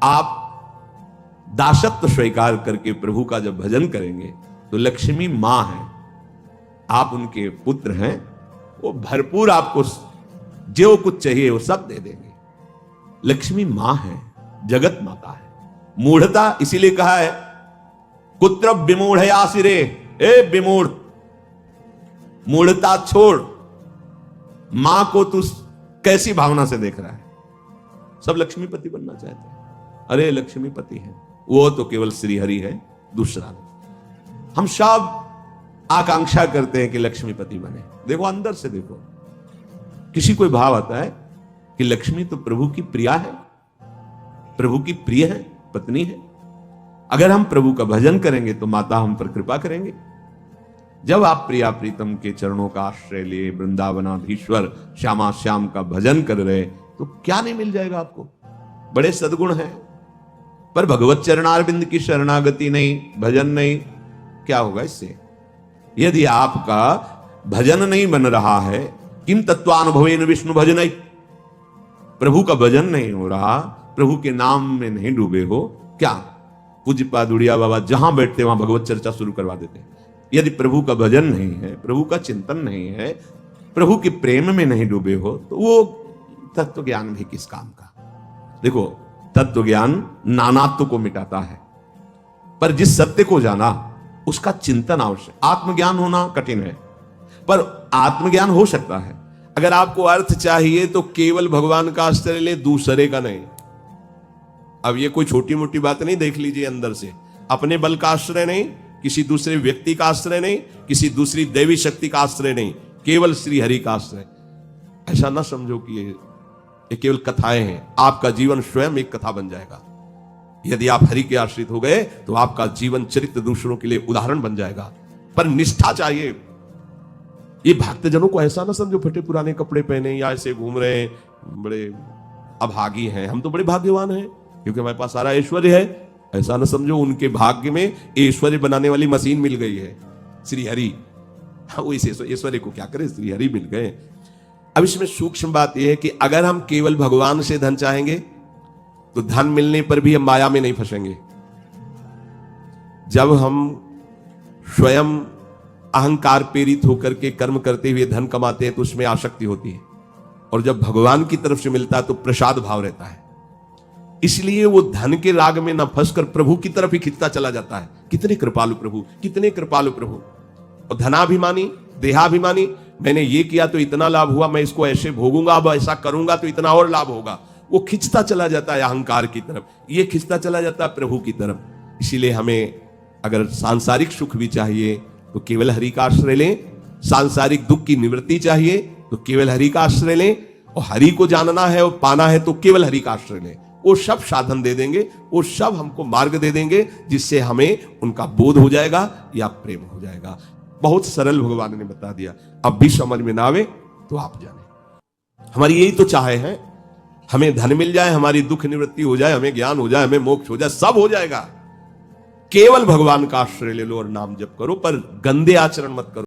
आप दासत्व स्वीकार करके प्रभु का जब भजन करेंगे तो लक्ष्मी मां है, आप उनके पुत्र हैं, वो भरपूर आपको जो कुछ चाहिए वो सब दे देंगे। लक्ष्मी मां है, जगत माता है। मूढ़ता इसीलिए कहा है कुत्र विमूढ़ आसिरे, ए विमूढ़, मूढ़ता छोड़, मां को तू कैसी भावना से देख रहा है? सब लक्ष्मीपति बनना चाहते हैं। अरे लक्ष्मीपति है, वो तो केवल श्री हरि है, दूसरा नहीं। हम सब आकांक्षा करते हैं कि लक्ष्मीपति बने। देखो अंदर से देखो, किसी कोई भाव आता है कि लक्ष्मी तो प्रभु की प्रिया है, प्रभु की प्रिय है, पत्नी है। अगर हम प्रभु का भजन करेंगे तो माता हम पर कृपा करेंगे। जब आप प्रिया प्रीतम के चरणों का आश्रय लिए वृंदावनाधीश्वर श्यामा श्याम का भजन कर रहे, तो क्या नहीं मिल जाएगा आपको? बड़े सद्गुण हैं, पर भगवत चरणारविंद की शरणागति नहीं, भजन नहीं, क्या होगा इससे? यदि आपका भजन नहीं बन रहा है, किम तत्वानुभवेन विष्णु भजन, प्रभु का भजन नहीं हो रहा, प्रभु के नाम में नहीं डूबे हो, क्या? पूज्यपाद उड़िया बाबा जहां बैठते वहां भगवत चर्चा शुरू करवा देते हैं। यदि प्रभु का भजन नहीं है, प्रभु का चिंतन नहीं है, प्रभु के प्रेम में नहीं डूबे हो, तो वो तत्व ज्ञान भी किस काम का? देखो, तत्व ज्ञान नानात्व को मिटाता है, पर जिस सत्य को जाना उसका चिंतन आवश्यक। आत्मज्ञान होना कठिन है, पर आत्मज्ञान हो सकता है। अगर आपको अर्थ चाहिए तो केवल भगवान का आश्रय ले, दूसरे का नहीं। अब ये कोई छोटी मोटी बात नहीं, देख लीजिए अंदर से। अपने बल का आश्रय नहीं, किसी दूसरे व्यक्ति का आश्रय नहीं, किसी दूसरी दैवी शक्ति का आश्रय नहीं, केवल श्री हरि का आश्रय। ऐसा ना समझो कि ये केवल कथाएं हैं। आपका जीवन स्वयं एक कथा बन जाएगा। यदि आप हरि के आश्रित हो गए तो आपका जीवन चरित्र दूसरों के लिए उदाहरण बन जाएगा। पर निष्ठा चाहिए। ये भक्तजनों को ऐसा ना समझो फटे पुराने कपड़े पहने या ऐसे घूम रहे हैं, बड़े अभागी हैं। हम तो बड़े भाग्यवान हैं क्योंकि हमारे पास सारा ऐश्वर्य है। ऐसा ना समझो उनके भाग्य में ऐश्वर्य बनाने वाली मशीन मिल गई है, श्री हरि। वो इस ऐश्वर्य को क्या करे, श्री हरि मिल गए। अब इसमें सूक्ष्म बात यह है कि अगर हम केवल भगवान से धन चाहेंगे तो धन मिलने पर भी हम माया में नहीं फंसेंगे। जब हम स्वयं अहंकार प्रेरित होकर के कर्म करते हुए धन कमाते हैं तो उसमें आसक्ति होती है, और जब भगवान की तरफ से मिलता है तो प्रसाद भाव रहता है। इसलिए वो धन के राग में न फंसकर प्रभु की तरफ ही खिंचता चला जाता है। कितने कृपालु प्रभु, कितने कृपालु प्रभु। और धनाभिमानी, देहाभिमानी, मैंने ये किया तो इतना लाभ हुआ, मैं इसको ऐसे भोगूंगा, अब ऐसा करूंगा तो इतना और लाभ होगा। वो खिंचता चला जाता है अहंकार की तरफ, ये खिंचता चला जाता है प्रभु की तरफ। इसीलिए हमें अगर सांसारिक सुख भी चाहिए तो केवल हरि का आश्रय लें, सांसारिक दुख की निवृत्ति चाहिए तो केवल हरि का आश्रय लें, और हरि को जानना है और पाना है तो केवल हरि का आश्रय लें। वो सब साधन दे देंगे, वो सब हमको मार्ग दे देंगे, जिससे हमें उनका बोध हो जाएगा या प्रेम हो जाएगा। बहुत सरल भगवान ने बता दिया। अब भी समझ में ना आवे तो आप जाने। हमारी यही तो चाहे है, हमें धन मिल जाए, हमारी दुख निवृत्ति हो जाए, हमें ज्ञान हो जाए, हमें मोक्ष हो जाए, सब हो जाएगा। केवल भगवान का आश्रय ले लो और नाम जप करो, पर गंदे आचरण मत करो।